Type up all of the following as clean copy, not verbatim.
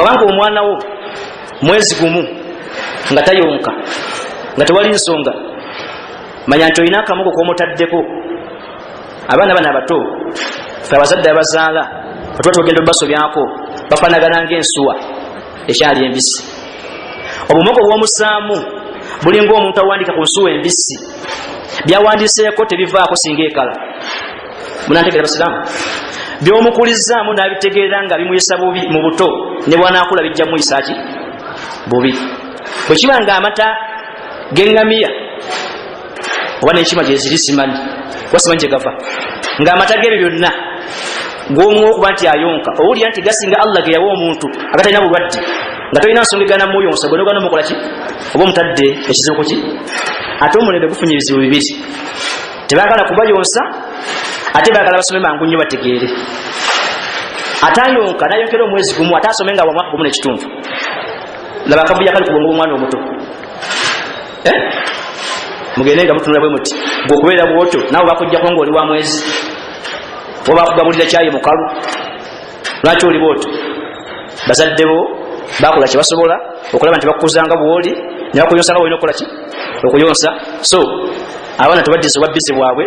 bwabanga omwana wo mwezi gumu nga tayonka nga tewali nsonga, manya nti olina akamugo komutaddeko. Abaana bana abato fe abazadde abazaala batuba tugenda obasobyako bafanagana ng'ensuwa ekyali embisi. Obumogo bw'omusaamu bulinga omuntu awandika ku nsuwa embisi, byawandiseeko tebivaako singa ekala. Munantegeera basiraamu? Byomukulizaamu n'abitegeera nga bimuyisa bubi mu buto, ne bwanaakula bijja muyisa ki bubi. Bwe kiba nga amata g'eŋŋamiya oba n'enkima gye ziri simanyi wasimanyi gye gava, ng'amata g'ebyo byonna gw'omu okuba nti ayonka, owulira nti gasinga Allah ge yawa omuntu agatalina bulwadde, nga tolina nsonga egana muyonsa gwe nogana mukola ki oba omutadde ekizibu ki. Ate omulembe gufunye ebizibu bibiri: tebaagala kubayonsa, ate baagala basome mangu nnyo bategeere. Atayonka nayonkera omwezi gumu, ate asome nga bwamwaka gumu n'ekitundu. Laba akabuya kali ku bwongo bw'omwana omuto. Mugende nga mutunula bwe muti gwe okubeera bwotyo naawe bakujjako ng'oli wa mwezi, oba bakugabulira kyayi mukalu. Lwaki oli bwotyo? Bazadde bo bakola kye basobola okulaba nti bakukuzanga bw'oli, ne bakuyonsa nga bw'olina okukola ki okuyonsa. So abaana tubaddize obwa bize bwabwe,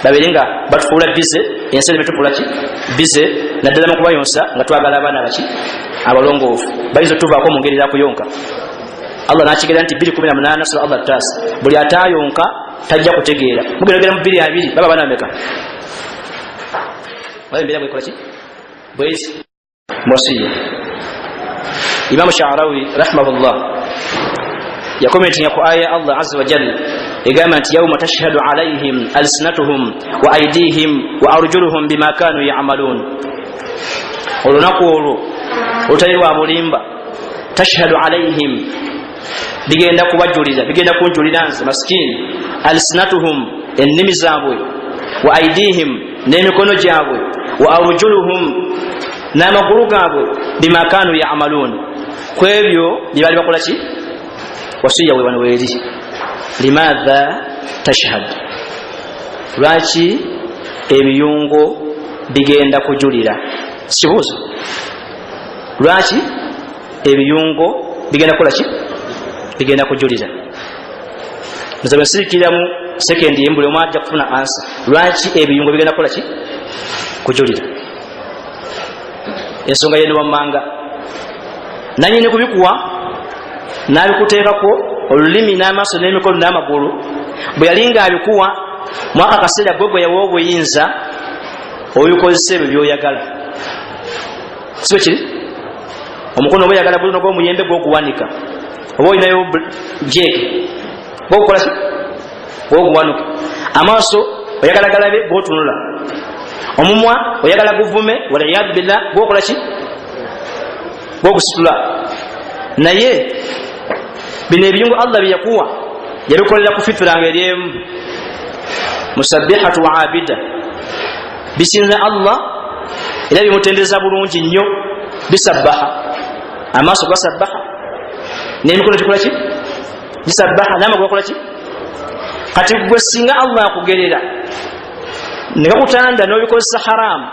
babeere nga batufuula bize, ensi ne betufuula ki bize, naddala mu kubayonsa nga twagala abaana baki abalongoofu. Bayinza otuvaako mu ngeri zakuyonka. Allah n'akigera nti 2:18 sura Allah Taasa, buli atayonka tajja kutegeera. Mugeragera mu 2:2 baba bana meka bayembera bwe kola ki bwezi mwasiya. Imam Sha'rawi rahimahullah yakomentinga ku aya Allah azza wa jalla egamba nti yawma tashhadu alayhim alsinatuhum wa aydihim wa arjuluhum bima kanu ya'malun. Olunaku olwo olutali lwa bulimba, tashhadu alayhim bigenda kubajulira, bigenda kunjulira nze maskini, alsinatuhum ennimi zaabwe, wa aydihim n'emikono gyabwe, wa arjuluhum n'amagulu gaabwe, bima kanu ya'malun ku ebyo bye bali bakola ki. Wasiya we wano weeri, limadha tashhad, lwaki ebiyungo bigenda kujulira? Kibuuzo, lwaki ebiyungo bigenda kukola ki bigenda kujulira? Nze bwe nsirikira mu sekendi embuli omwe ajja kufuna ansa. Lwaki ebiyungo bigenda kukola ki kujulira? Ensonga yeno wammanga nanyini kubikuwa n'abikuteekako olulimi n'amaaso n'emikono n'amagulu, bwe yali nga abikuwa mwaka kaseera gwe yawa obuyinza obikozesa ebyo byoyagala. Sibe kiri omukono oba oyagala bulino gw'omuyembe gw'oguwanika, oba olinayo jeeke gw'okukola ki gw'oguwanuka. Amaaso oyagala galabe gw'otunula, omumwa oyagala guvume waliyadu billah gw'okola ki gw'ogusitula. Naye bino ebiyungu Allah byeyakuwa yabikolera ku fitiranga eryemu, musabbihatu wa abida, bisinza Allah era bimutendeza bulungi nnyo, bisabbaha. Amaaso gasabbaha, n'emikono gikola ki gisabbaha, n'amagulu gakola ki. Kati gwe singa Allah akugerera ne gakutanda n'obikozesa haramu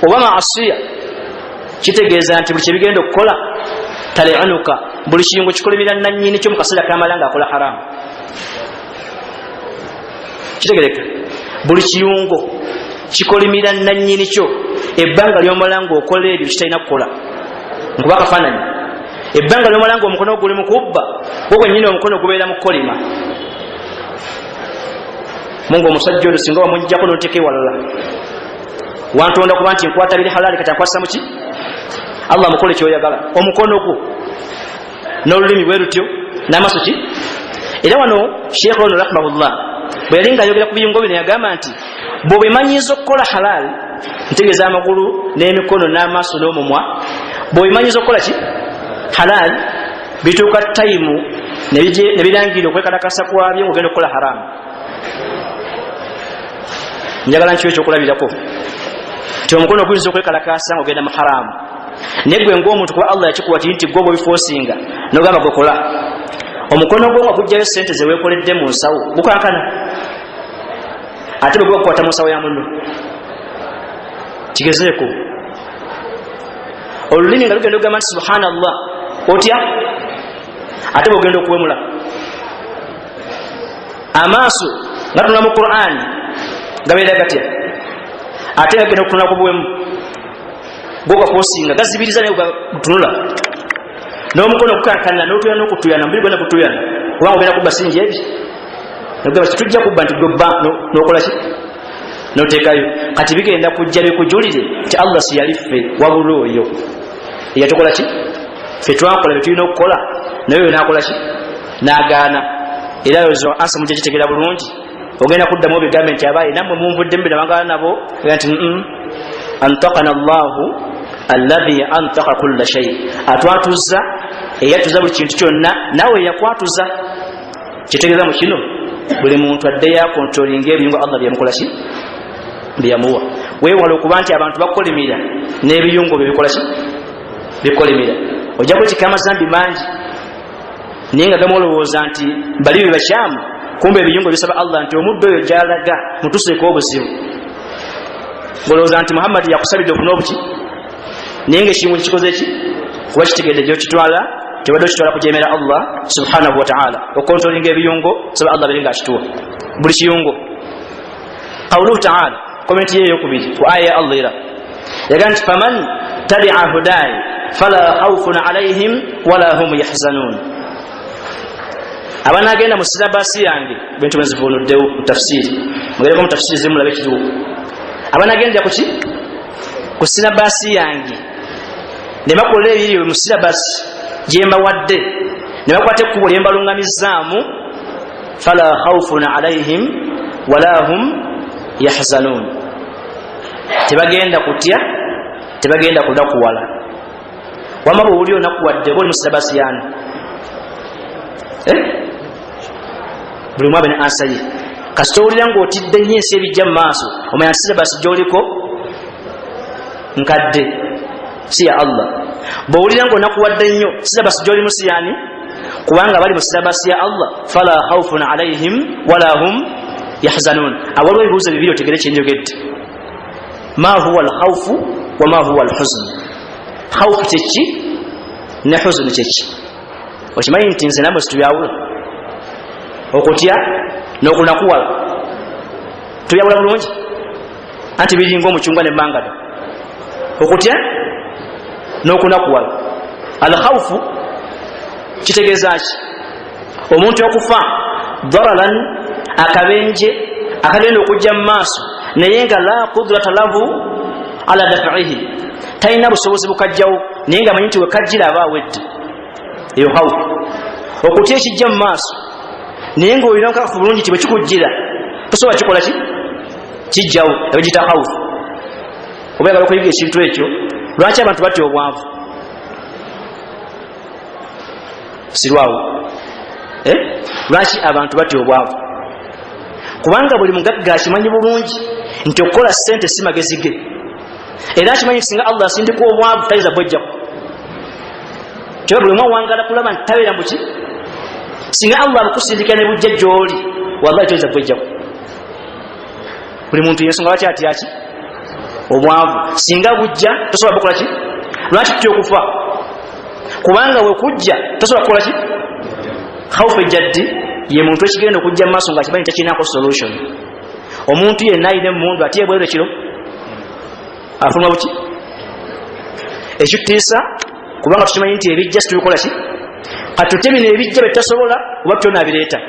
oba maasiya, kitegeeza nti buli kyebigenda okukola tali'anuka, buli kiyungo kikolimira nannyini kyo mu kaseera kamala nga akola haramu. Kitegereka, buli kiyungo kikolimira nannyini kyo ebbanga ly'omala ng'okola ebyo kitalina kukola nkuba akafaananyi. Ebbanga ly'omala ng'omukono guli mu kubba gwo gwennyini omukono gubeera mu kukolima. Mungu omusajja ono singa wamuggyako n'oteeka ewalala wantonda kuba nti nkwata biri halaali kati ankwasa muki Allah mukole kyoyagala. Omukono gwo n'olulimi bwe lutyo n'amaaso ki. Era wano Sheikh ono rahimahullah bwe yali nga ayogera ku biyungo bino yagamba nti bw'obimanyiza okukola halaali, ntegeeza amagulu n'emikono n'amaaso n'omumwa, bw'obimanyiza okukola ki halaali, bituuka tayimu ne birangira okwekalakasa kwabyo ng'ogenda okukola haramu. Njagala nkiwe ekyokulabirako nti omukono guyinza okwekalakasa ng'ogenda mu haramu, naye gwe ng'omuntu kuba Allah yakikuwa nti gwe bw'obifoosinga n'ogamba gwe kola, omukono gwo nga gujjayo sente ze weekoledde mu nsawo gukankana, ate bwe gukukwata mu nsawo ya munno. Kigezeeko olulimi nga lugenda okugamba nti subhanallah otya ate bwogenda okuwemula amaaso nga tunula mu Qur'an gabeera gatya ate gagenda okutunula ku buwemu gogakosinga gazibiriza naye gatunula n'omukono okukankanira n'otuyana n'okutuyana mbiri gwena kutuyana kubanga ogenda kubba singi ebi nogamba titujja kubba nti gobba n'okola ki n'oteekayo kati bigenda kujja bikujulire nti Allah si yali ffe wabula oyo eyatukola ki ffe twakola bye tulina okukola naye oyo n'akola ki n'agaana era ezo ansa mujja kitegeera bulungi ogenda kuddamu obigambe nti abaye nammwe munvuddemu bino bangala nabo nti antaqana Allahu alladhi antaqa kulla shay atwatuza eyatuza buli kintu kyonna nawe yakwatuza kitegeeza mu kino buli muntu adde yakontrolinga ebiyungo Allah byamukola ki byamuwa weewala okuba nti abantu bakolimira n'ebiyungo bye bikola ki bikolimira ojja kutika amazambi mangi naye nga gamu olowooza nti bali bye bakyamu kumbe ebiyungo bisaba Allah nti omuddo oyo gyalaga mutuseeko obuzibu ngolowooza nti Muhammad yakusabidde okuna obuki naye nga ekimu kikoze ki kuba kitegedde gyokitwala tebadde okitwala kujeemera Allah subhanahu wa ta'ala okontrolinga ebiyungo saba Allah biri ngaakituwa buli kiyungo qawluhu ta'ala komenti ye eyokubiri ku aya ya Allah era yaga nti faman tabi'a hudayi fala khawfun alayhim wala hum yahzanun abanagenda mu silabasi yange bintu benzivunuddewo mu tafsiri mugereko mu tafsiri zimu mulabe kiriwo abanagenda kuki ku silabasi yange ne bakola ebiri mu silabasi gyembawadde ne bakwata ekkubo lye mbalungamizaamu fala khawfun alayhim wala hum yahzanun tebagenda kutya tebagenda kudakuwala wama bw'oli onakuwadde oba oli mu silabasi yaani buli mwabe ne ansa ye kasita owulira ng'otidde nnyo ensi ebijja mu maaso omanya nti silabasi gy'oliko nkadde si ya Allah bw'owulira ng'onakuwadde nnyo silabasi gy'olimu si yaani kubanga bali mu silabasi ya Allah fala khawfun alayhim wala hum yahzanun awaliwo ebibuuzo bibiri otegere kyenjogedde ma huwa alkhawfu wa ma huwa alhuzn khawfu kyeki ne huzn kyeki okimanyi nti nze namwe situbyawula okutya n'okunakuwala tubyawula bulungi anti biringa omucungwa n'emmangada okutya n'okunakuwala alkhawfu kitegeeza ki omuntu okufa dararan akabenje akagenda okujja mu maaso naye nga la qudrata lahu ala daf'ihi talina busobozi bukajjawo naye nga manyi nti wekajjira aba awedde eyo khawfu okutya ekijja mu maaso naye nga olina nkakafu bulungi ti bwe kikujjira tosobola kikola ki kijjawo ebagita khawfu oba yagala okuyiga ekintu ekyo lwaki abantu batya obwavu sirwawo lwaki abantu batya obwavu kubanga buli mugagga akimanyi bulungi nti okukola ssente si magezi ge era akimanyi nti singa Allah asindika obwavu tayinza bwejjako kyeba buli mwe wangala kulaba nti tabeera muki singa Allah abukusindika ne bujja gy'oli wallahi tayinza bwejjako buli muntu yensonga lwaki atyaki obwavu singa bujja tosobola bukola ki lwaki tutya okufa kubanga wekujja tosobola kukola ki khawfu ejjaddi ye muntu ekigenda okujja mu maaso nga kimanyi takirinako solution omuntu yenna ayina emundu ate ebweru ekiro afuluma buki ekitutiisa kubanga tukimanyi nti ebijja situbikola ki kati tutye bino ebijja betutasobola oba tutonaabireeta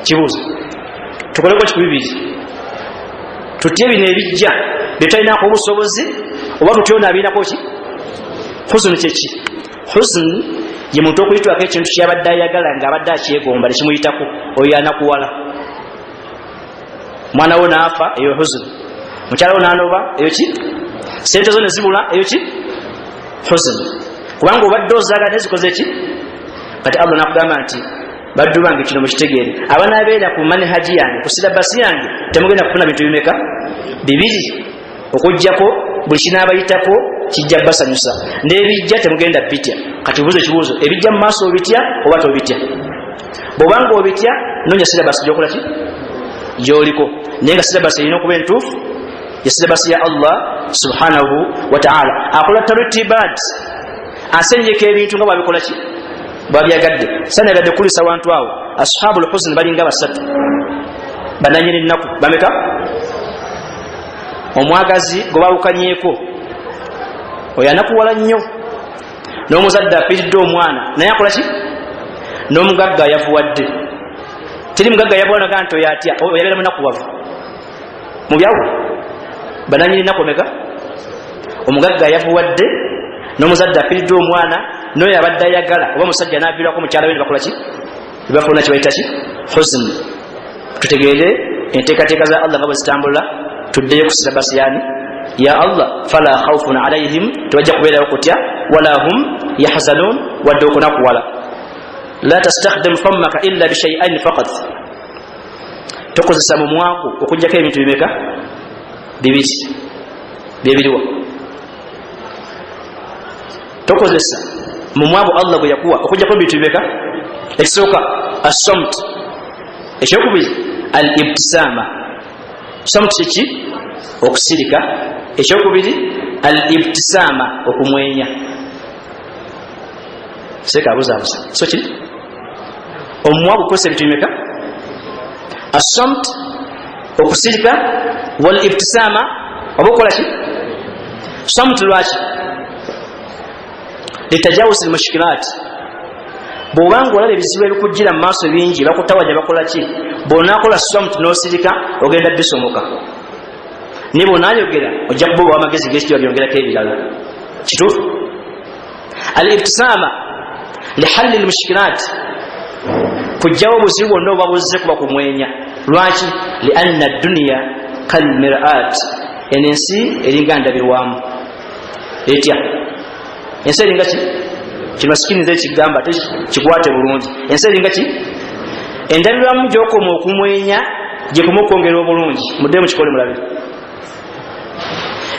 kibuuzo tukoleko kikubibiri tutye bino ebijja betutalinako obusobozi oba tutyonaabirinako ki huzun kyeki huzun ye muntu okuyitwako ekintu kyabadde ayagala ng'abadde akyegomba nekimuyitako oyo anakuwala mwana wo naafa eyo huzun mukyala wo nanoba eyo ki sente zo nezibula eyo ki huzun kubanga obadde ozaagala nezikoze ki kati Allah nakugamba nti baddu bange kino mukitegeere abanaabeera ku manhaji yange ku silabasi yange temugenda kufuna bintu bimeka bibiri okujjako buli kinaabayitako kijja basanyusa n'ebijja temugenda bitya kati buuzo ekibuuzo ebijja mu maaso obitya oba tobitya bw'obanga obitya noonya silabasi gyokola ki gyoliko naye nga silabasi erina okuba entuufu yesilabasi ya Allah subhanahu wa ta'ala akola tartibat asenjeka ebintu nga babikola ki babyagadde sana yabadde kulisa abantu awo ashabul huzn balinga basatu bananyini nnaku bameka omwagazi gobawukanyeko oyo anakuwala nnyo n'omuzadde afiiridde omwana naye akola ki n'omugagga yavuwadde teri mugagga yavuwanaga nti oyo atya oyabeera munakuwavu mu byawo bananyini nnaku omeka omugagga yavuwadde n'omuzadde afiiridde omwana n'oyo abadde ayagala oba musajja n'aviirwako mukyala we ne bakola ki ne bafuna kibayita ki huzn tutegeere enteekateeka za Allah nga bwe zitambula tuddeyo ku silabasi yani ya Allah fala khawfun alayhim tewajja kubeerawo kutya wala hum yahzanun wadde okunakuwala la tastakhdim fammaka illa bishay'ain faqat tokozesa mumwaku okujjako ebintu bimeka bibiri byebiriwa tokozesa mumwaku Allah gwe yakuwa okujjako ebintu bimeka ekisooka as-samt ekyokubiri al-ibtisama samt kiki okusirika ekyokubiri al-ibtisama okumwenya seka abuzabuza so kiri omwaku kukosa ebintu bimeka as-samt okusirika wal-ibtisama oba okola ki samt lwaki litajawuzi al-mushkilat bw'obanga olaba ebizibu ebikujjira mu maaso bingi bakutawaja bakola ki bw'onaakola samt n'osirika ogenda bisomoka ne bw'onaayogera ojja kuba ow'amagezi g'ekitiibwa byongerako ebirala kituufu al-ibtisama lihalli al-mushkilat kujjawo obuzibu bwonna oba buzze kuba kumwenya lwaki lianna ad-dunya kalmir'at ensi eringa ndabirwamu etya ensi eringa ki kimasikini nze kigamba kikwate bulungi ensi eringa ki endabirwamu gy'okoma okumwenya gyekoma okwongera obulungi mudde mu kikole mulabe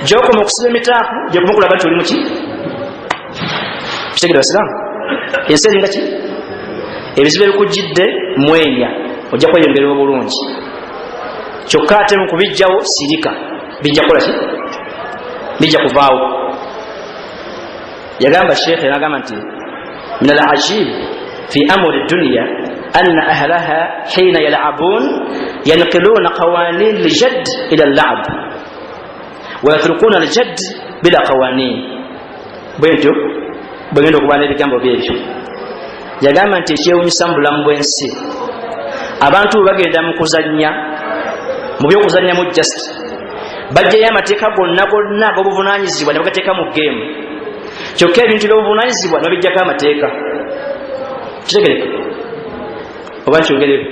gy'okoma okusiba emitaafu gyekoma okulaba nti oli muki kitegere basiramu ensi eringa ki ebizibu ebikujjidde mwenya ojja kweyongera obulungi kyokka ate mu kubijjawo sirika bijja kukola ki bijja kuvaawo yagamba sheekhe nagamba nti min al-ajib fi amri dunya anna ahlaha hina yal'abun yanqiluna qawanin lijadd ila al-la'b wa yatrukuna al-jadd bila qawanin bwentyo bwegenda okuba n'ebigambo byebyo yagamba nti ekyewunyisa mu bulamu bw'ensi abantu bagenda mu kuzannya mu byokuzannya mu just bajjayo amateeka gonna gonna ag'obuvunaanyizibwa ne bagateeka mu geemu kyokka ebintu by'obuvunanyizibwa nabijjako amateeka kitegereka oba nkyongereyo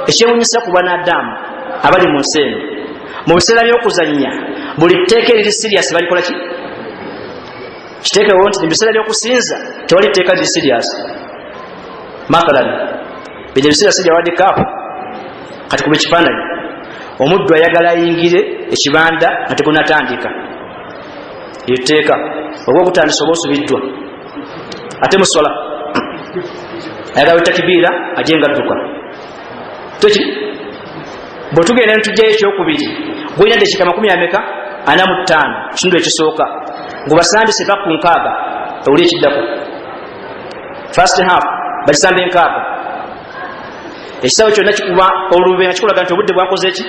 ekyewunyisa ku banadamu abali mu nsi eno mu biseera by'okuzannya buli tteeka eriri siriasi balikola ki kiteekewo nti mu biseera by'okusinza tewali tteeka liri siriasi mathalan bino ebiseera sirya wadi kaapu kati kuba ekifaananyi omuddu ayagala ayingire ekibanda nga tekunatandika yetteeka ogwokutandisa oba osubiddwa ate musola ayagala wetakibiira ajengadduka toki bwetugenda netujjayo ekyokubiri gwolina dakika 45 kitundu ekisooka ngubasambise paka ku 6 owuli ekiddako first half bakisambe 6 ekisawo kyonna kikuba olube nga kikulaga nti obudde bwakoze eki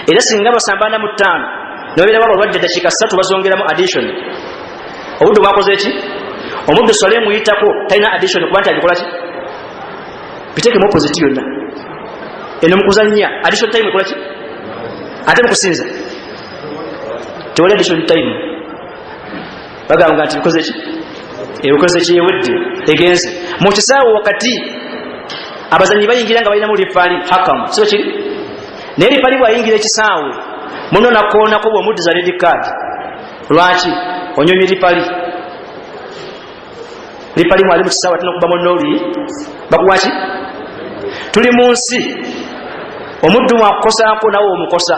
era singa basambana mu 5 nobeera waba olwadde dakika 3 bazongeramu addition obudde bwakoze eki omuddu swale muyitako talina addition kuba nti agikola ki biteekemu opposite yonna eno mukuzannya addition time ekola ki ate mukusinza tewali addition time bagamba nti bikoze ki ebikoze kyewedde egenze mu kisaawo wakati abazanyi bayingira nga balinamu lifali hakamu sibo kiri naye lifali bwayingira ekisaawe muno nakoonako bwomuddiza red card lwaki onyomye lifali mwali mu kisaawe ate nokubamu noli bakuwaki tuli mu nsi omuddu mwakukosaako nawe omukosa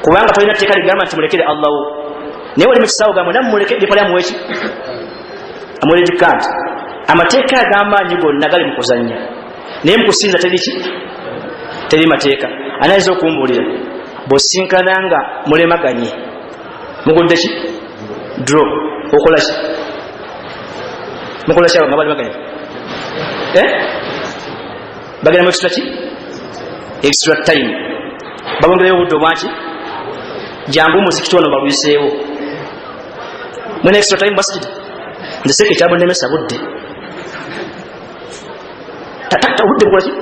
kubanga tolina tteeka ligamba nti mulekere Allahu naye wali mu kisaawe gamba namuleke lifali amuweki amuwe red card amateeka ag'amaanyi gonna gali mu kuzannya naye mukusinza teri ki teri mateeka anayinza okumbulira bosinkananga mulemaganye mugudde ki draw okola ki mukola ki nga balemaganye bagenda mu extra ki extra time babongereyo obudde obwaki jangu muzikiti ono balwiseewo mwene extra time basijidi ndeseke ekyabonnemesa budde tatakta budde bukolaki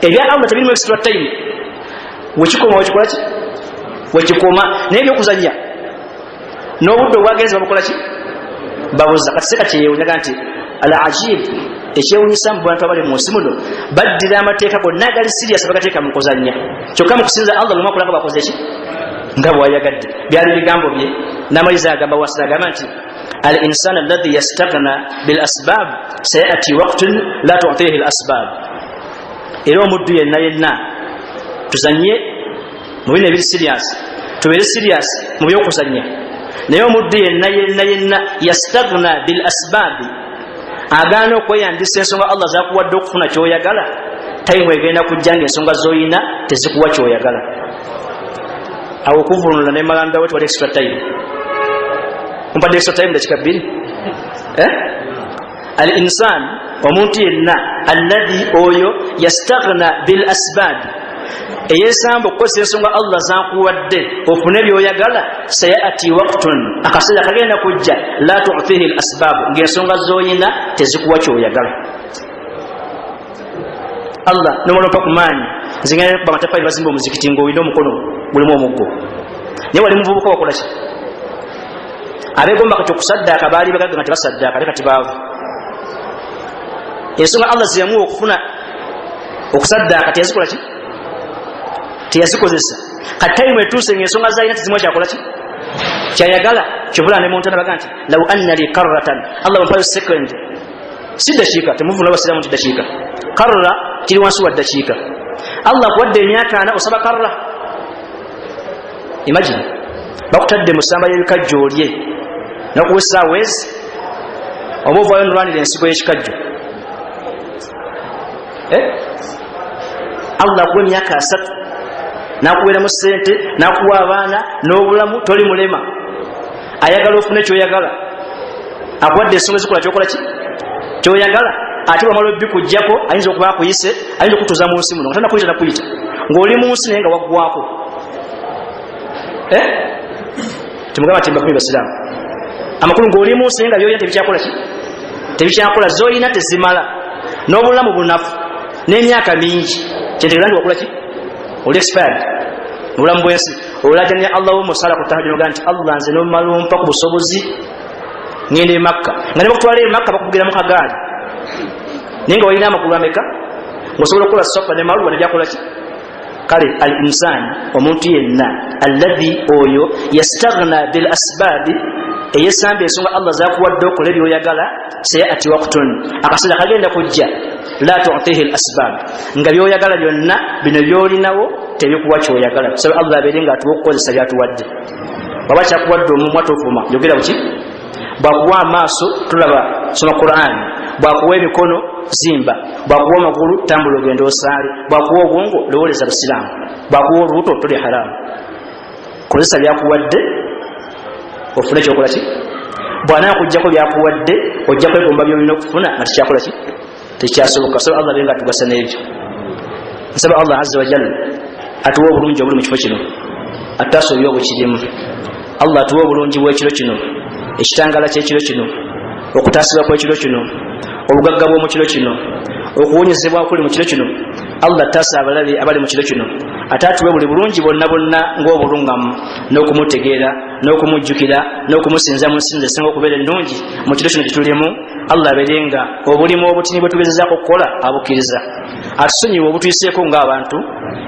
ebya Allah tabirimu extra time wekikoma wekikolaki wekikoma naye byokuzanya n'obudde obwagenzi babukolaki babuza kati seka kyewunyaga nti al ajib ekyewunyisa mu bantu abali mu nsi muno baddira amateeka gonna agali serious bagateeka mu kuzanya kyokka mu kusinza Allah lumu akulanga bakoze ki nga bwayagadde byali bigambo bye n'amaliriza agamba wasira agamba nti al insan alladhi yastaghna bil asbab sayati waqtun la tu'tihi al asbab era omuddu yenna tuzanye mu bino ebiri serious tubeere serious mu byokuzanya naye omuddu yenna yastaghna bil asbab agaana okweyambisa ensonga Allah zakuwadde okufuna kyoyagala tayimu egenda kujja ng'ensonga zoyina tezikuwa kyoyagala awo okuvunula nemalanda wetwali extra time mpadde extra time dakika 2 al insan omuntu yenna alladhi oyo yastaghna bil asbab eyesamba okukozesa ensonga Allah zakuwadde ofune byoyagala sayati waqtun akaseera kagenda kujja la tu'tihi al asbab ng'ensonga zoyina tezikuwa kyoyagala Allah nomulompa kumaanyi nzingana kuba matafali bazimba omuzikiti ng'olina omukono gulimu omuggo naye wali muvubuka wakola ki abegomba kati okusaddaaka baali bagaga nti basaddaaka ate kati baavu ensonga Allah ziyamuwa okufuna okusaddaaka teyazikola ki teyazikozesa kati tayimu etuuse ng'ensonga zalina tezimuwa kyakola ki kyayagala kyobula ne muntu anabaga nti law anna li karratan Allah bampayo second si dakiika temuvuna basiramu nti dakiika karra kiri wansi wa dakiika Allah kuwadde emyaka 4 osaba karra imagine bakutadde musamba y'ebikajjo olye nakuwesa wezi oba ovaayo nolwanira ensigo y'ekikajjo Allah akuwa emyaka 3 nakuweeramu ssente nakuwa abaana n'obulamu toli mulema ayagala ofune kyoyagala akuwadde ensonga ezikola kyokola ki kyoyagala ate wamala obikujjako ayinza okuba akuyise ayinza okutuuza mu nsi muno nga tanakuyita nakuyita ng'oli mu nsi naye nga waggwako temugamba timba kumi basiraamu amakulu ng'oli mu nsi naye nga byoyina tebikyakola ki tebikyakola zoyina tezimala n'obulamu bunafu n'emyaka mingi kyentegerandi wakola ki oli expired obulamu bw'ensi olajanya Allah w'omusala ku tahajjud noga nti Allah nze n'omalumpa ku busobozi ngende e Makka nga ne bakutwala e Makka bakugira mu kagaali naye nga walina amakulu ameka ng'osobola okukola sofa ne maluwa ne byakola ki kale al insan omuntu yenna alladhi oyo yastaghna bil asbabi eyesamba ensonga Allah zakuwadde okola ebyoyagala sayati waqtun akaseera kagenda kujja la tu'tihi al asbab nga byoyagala byonna bino byolinawo tebikuwa kyoyagala sabe Allah abeere nga atuwa okukozesa byatuwadde baba kyakuwadde omumwa tofuma yogera buki bwakuwa amaaso tulaba soma Qur'an bwakuwa emikono zimba bwakuwa amagulu tambula ogenda osaale bwakuwa obwongo lowoleza busiraamu bwakuwa olubuto tuli haramu kozesa byakuwadde ofune kyokola ki bwana kujjako byakuwadde ojja kwegomba byolina okufuna nga tikyakola ki tekyasoboka so Allah benga tugasa n'ebyo nsaba Allah azza wa jalla atuwa obulungi obuli mu kifo kino atasoboye obukirimu Allah atuwa obulungi bw'ekiro kino ekitangala ky'ekiro kino okutaasibwa kw'ekiro kino obugagga bw'omu kiro kino okuwonyezebwa okuli mu kiro kino Allah taasa abalabe abali mu kiro kino atatuwe buli bulungi bonna bonna ng'obulungamu n'okumutegeera n'okumujjukira n'okumusinza mu nsinzi esinga okubeera ennungi mu kiro kino kitulimu Allah abeerenga obulimu obutini bwe tugezezaako okukola abukkiriza atusonyiwe obutuyiseeko ng'abantu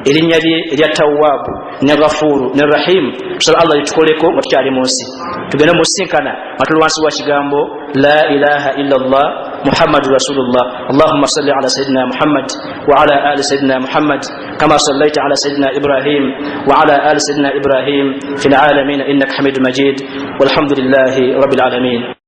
erinnya lye erya Tawwaabu ne Ghafuuru ne Rahimu tusaba Allah litukoleko nga tukyali mu nsi tugende musinkana nga tuli wansi wa kigambo la ilaha illa Allah Muhammadu Rasulullah Allahumma salli ala Sayyidina Muhammad wa ala ali Sayyidina Muhammad kama sallaita ala Sayyidina Ibrahim wa ala ali Sayyidina Ibrahim fil alamin innaka Hamidum Majid walhamdulillahi rabbil alamin.